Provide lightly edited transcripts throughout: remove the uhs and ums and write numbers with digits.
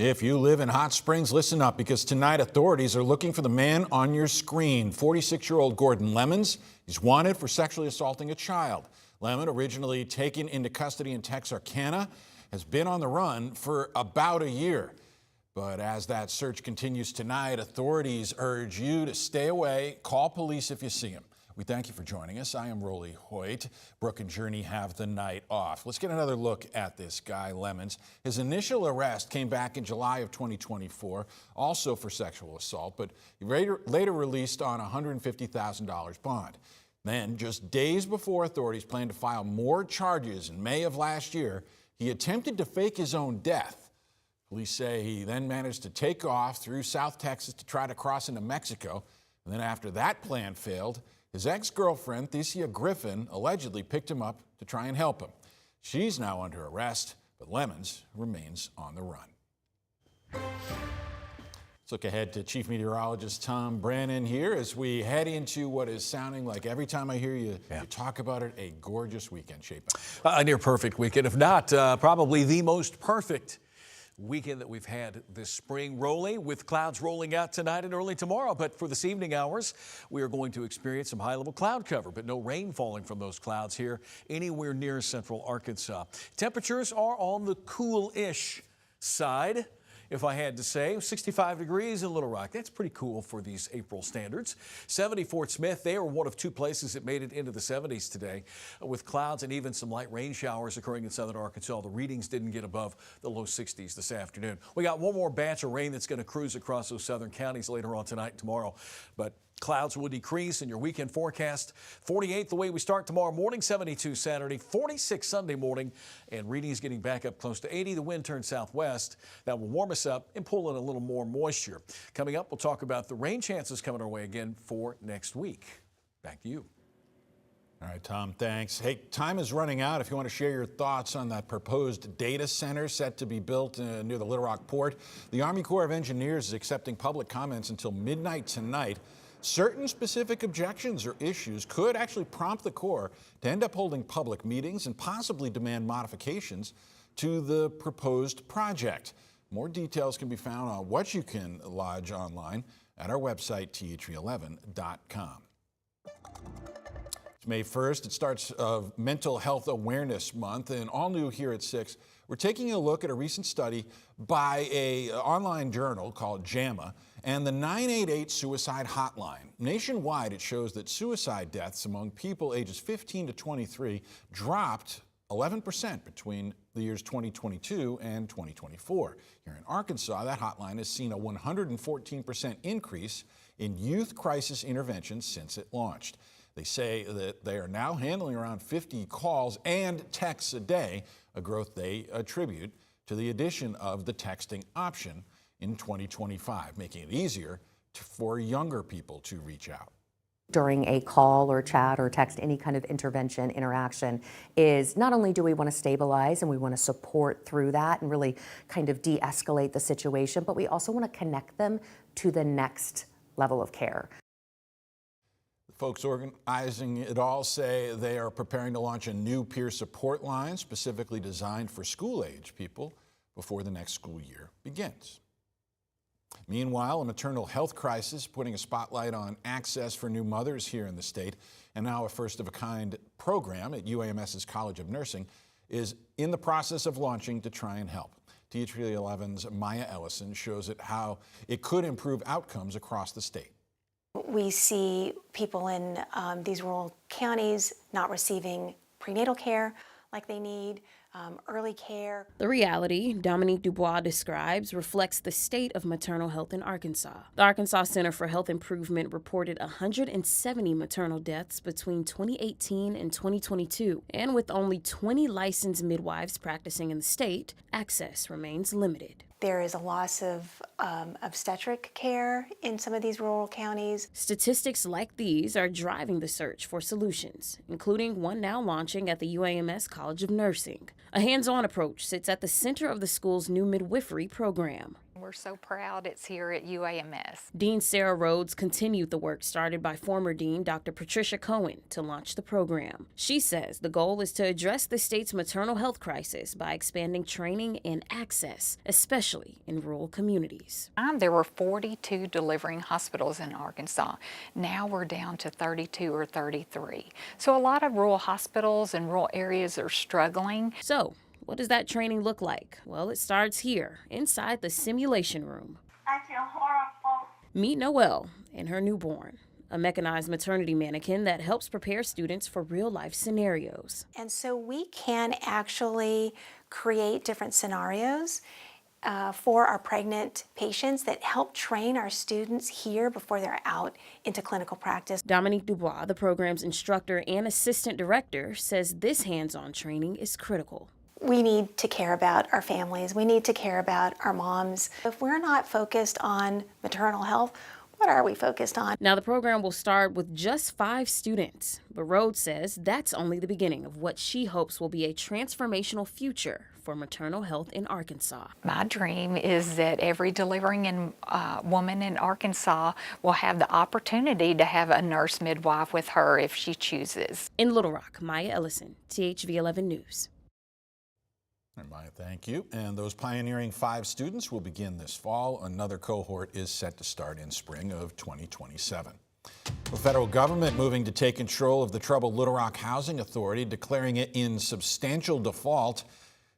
If you live in Hot Springs, listen up, because tonight authorities are looking for the man on your screen. 46-year-old Gordon Lemons. He's wanted for sexually assaulting a child. Lemon, originally taken into custody in Texarkana, has been on the run for about a year. But as that search continues tonight, authorities urge you to stay away. Call police if you see him. We thank you for joining us. I am Rolly Hoyt. Brooke and Jurnee have the night off. Let's get another look at this guy, Lemons. His initial arrest came back in July of 2024, also for sexual assault, but he later released on a $150,000 bond. Then, just days before authorities planned to file more charges in May of last year, he attempted to fake his own death. Police say he then managed to take off through South Texas to try to cross into Mexico. And then after that plan failed, his ex-girlfriend, Thesia Griffin, allegedly picked him up to try and help him. She's now under arrest, but Lemons remains on the run. Let's look ahead to Chief Meteorologist Tom Brannan here as we head into what is sounding like, every time I hear you talk about it, a gorgeous weekend shaping. A near perfect weekend, if not probably the most perfect weekend that we've had this spring, rolling with clouds rolling out tonight and early tomorrow. But for this evening hours, we are going to experience some high-level cloud cover, but no rain falling from those clouds here anywhere near central Arkansas. Temperatures are on the cool-ish side. If I had to say, 65 degrees in Little Rock. That's pretty cool for these April standards. 70 Fort Smith, they are one of two places that made it into the 70s today with clouds and even some light rain showers occurring in southern Arkansas. The readings didn't get above the low 60s this afternoon. We got one more batch of rain that's going to cruise across those southern counties later on tonight and tomorrow. But clouds will decrease in your weekend forecast. 48 the way we start tomorrow morning, 72 Saturday, 46 Sunday morning, and readings getting back up close to 80. The wind turns southwest. That will warm us up and pull in a little more moisture. Coming up, we'll talk about the rain chances coming our way again for next week. Back to you. All right, Tom, thanks. Hey, time is running out. If you want to share your thoughts on that proposed data center set to be built near the Little Rock port, the Army Corps of Engineers is accepting public comments until midnight tonight. Certain specific objections or issues could actually prompt the Corps to end up holding public meetings and possibly demand modifications to the proposed project. More details can be found on what you can lodge online at our website, the11.com. It's May 1st. It starts Mental Health Awareness Month, and all new here at 6, we're taking a look at a recent study by an online journal called JAMA and the 988 Suicide Hotline. Nationwide, it shows that suicide deaths among people ages 15 to 23 dropped 11% between the years 2022 and 2024. Here in Arkansas, that hotline has seen a 114% increase in youth crisis interventions since it launched. They say that they are now handling around 50 calls and texts a day, a growth they attribute to the addition of the texting option in 2025, making it easier for younger people to reach out. During a call or chat or text, any kind of intervention, interaction, is not only do we want to stabilize and we want to support through that and really kind of de-escalate the situation, but we also want to connect them to the next level of care. The folks organizing it all say they are preparing to launch a new peer support line specifically designed for school-age people before the next school year begins. Meanwhile, a maternal health crisis putting a spotlight on access for new mothers here in the state, and now a first-of-a-kind program at UAMS's College of Nursing is in the process of launching to try and help. THV11's Maya Ellison shows it how it could improve outcomes across the state. We see people in these rural counties not receiving prenatal care like they need, early care. The reality Dominique Dubois describes reflects the state of maternal health in Arkansas. The Arkansas Center for Health Improvement reported 170 maternal deaths between 2018 and 2022, and with only 20 licensed midwives practicing in the state, access remains limited. There is a loss of obstetric care in some of these rural counties. Statistics like these are driving the search for solutions, including one now launching at the UAMS College of Nursing. A hands-on approach sits at the center of the school's new midwifery program. We're so proud it's here at UAMS. Dean Sarah Rhodes continued the work started by former Dean Dr. Patricia Cohen to launch the program. She says the goal is to address the state's maternal health crisis by expanding training and access, especially in rural communities. There were 42 delivering hospitals in Arkansas. Now we're down to 32 or 33. So a lot of rural hospitals and rural areas are struggling. So, what does that training look like? Well, it starts here, inside the simulation room. I feel horrible. Meet Noelle and her newborn, a mechanized maternity mannequin that helps prepare students for real-life scenarios. And so we can actually create different scenarios for our pregnant patients that help train our students here before they're out into clinical practice. Dominique Dubois, the program's instructor and assistant director, says this hands-on training is critical. We need to care about our families. We need to care about our moms. If we're not focused on maternal health, what are we focused on? Now, the program will start with just 5 students, but Rhodes says that's only the beginning of what she hopes will be a transformational future for maternal health in Arkansas. My dream is that every delivering woman in Arkansas will have the opportunity to have a nurse midwife with her if she chooses. In Little Rock, Maya Ellison, THV 11 News. And Maya, thank you. And those pioneering 5 students will begin this fall. Another cohort is set to start in spring of 2027. The federal government moving to take control of the troubled Little Rock Housing Authority, declaring it in substantial default.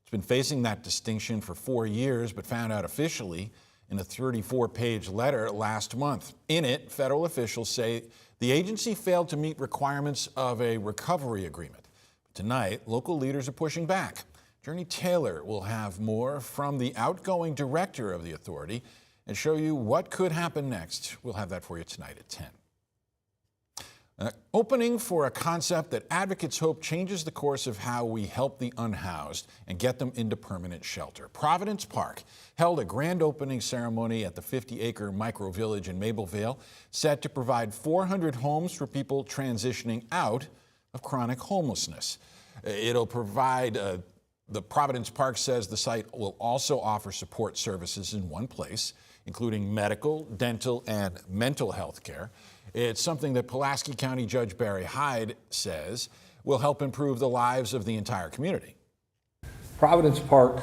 It's been facing that distinction for 4 years, but found out officially in a 34-page letter last month. In it, federal officials say the agency failed to meet requirements of a recovery agreement. Tonight, local leaders are pushing back. Jurnee Taylor will have more from the outgoing director of the authority and show you what could happen next. We'll have that for you tonight at 10. Opening for a concept that advocates hope changes the course of how we help the unhoused and get them into permanent shelter. Providence Park held a grand opening ceremony at the 50-acre micro-village in Mabelvale, set to provide 400 homes for people transitioning out of chronic homelessness. It'll provide the Providence Park says the site will also offer support services in one place, including medical, dental, and mental health care. It's something that Pulaski County Judge Barry Hyde says will help improve the lives of the entire community. Providence Park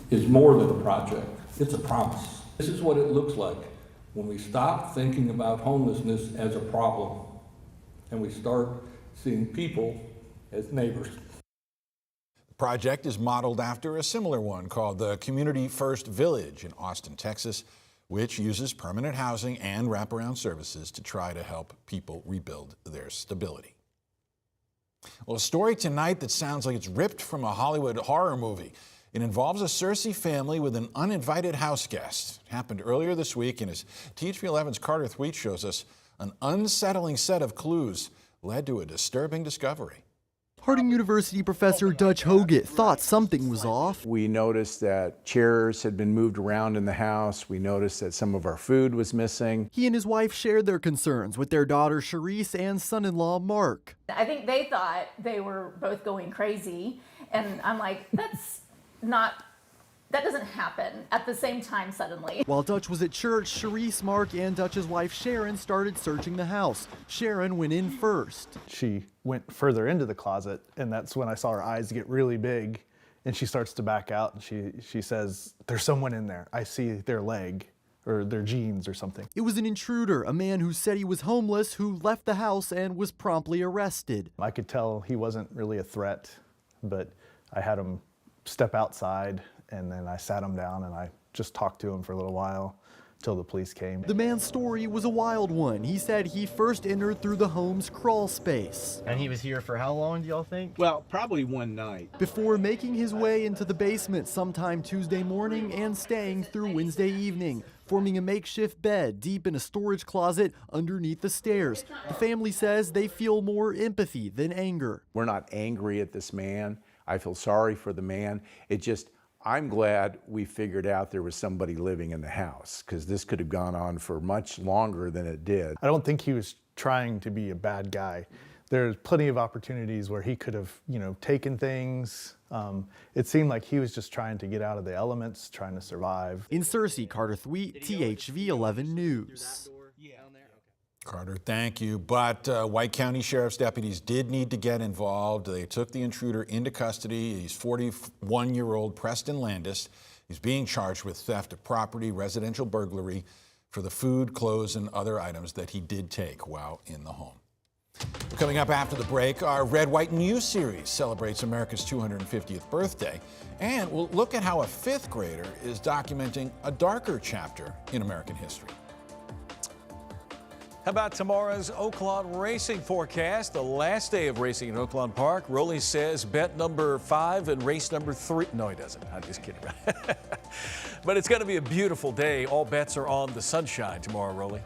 is more than a project, it's a promise. This is what it looks like when we stop thinking about homelessness as a problem and we start seeing people as neighbors. The project is modeled after a similar one called the Community First Village in Austin, Texas, which uses permanent housing and wraparound services to try to help people rebuild their stability. Well, a story tonight that sounds like it's ripped from a Hollywood horror movie. It involves a Searcy family with an uninvited house guest. It happened earlier this week, and as THV 11's Carter Thweet shows us, an unsettling set of clues led to a disturbing discovery. Harding University professor Dutch Hoget thought something was off. We noticed that chairs had been moved around in the house. We noticed that some of our food was missing. He and his wife shared their concerns with their daughter Charisse and son-in-law Mark. I think they thought they were both going crazy, and I'm like, that doesn't happen at the same time suddenly. While Dutch was at church, Charisse, Mark, and Dutch's wife Sharon started searching the house. Sharon went in first. She went further into the closet, and that's when I saw her eyes get really big, and she starts to back out, and she says, "There's someone in there. I see their leg or their jeans or something." It was an intruder, a man who said he was homeless, who left the house and was promptly arrested. I could tell he wasn't really a threat, but I had him step outside, and then I sat him down and I just talked to him for a little while till the police came. The man's story was a wild one. He said he first entered through the home's crawl space. And he was here for how long, do y'all think? Well, probably one night. Before making his way into the basement sometime Tuesday morning and staying through Wednesday evening, forming a makeshift bed deep in a storage closet underneath the stairs. The family says they feel more empathy than anger. We're not angry at this man. I feel sorry for the man. I'm glad we figured out there was somebody living in the house, because this could have gone on for much longer than it did. I don't think he was trying to be a bad guy. There's plenty of opportunities where he could have, taken things, It seemed like he was just trying to get out of the elements, trying to survive. In Searcy, Carter Thweet, THV 11 News. Carter, thank you. But White County Sheriff's deputies did need to get involved. They took the intruder into custody. He's 41-year-old Preston Landis. He's being charged with theft of property, residential burglary for the food, clothes, and other items that he did take while in the home. Coming up after the break, our Red, White, and You series celebrates America's 250th birthday. And we'll look at how a fifth grader is documenting a darker chapter in American history. How about tomorrow's Oaklawn racing forecast? The last day of racing in Oaklawn Park. Rolly says bet number 5 and race number 3. No, he doesn't. I'm just kidding. But it's going to be a beautiful day. All bets are on the sunshine tomorrow, Rolly.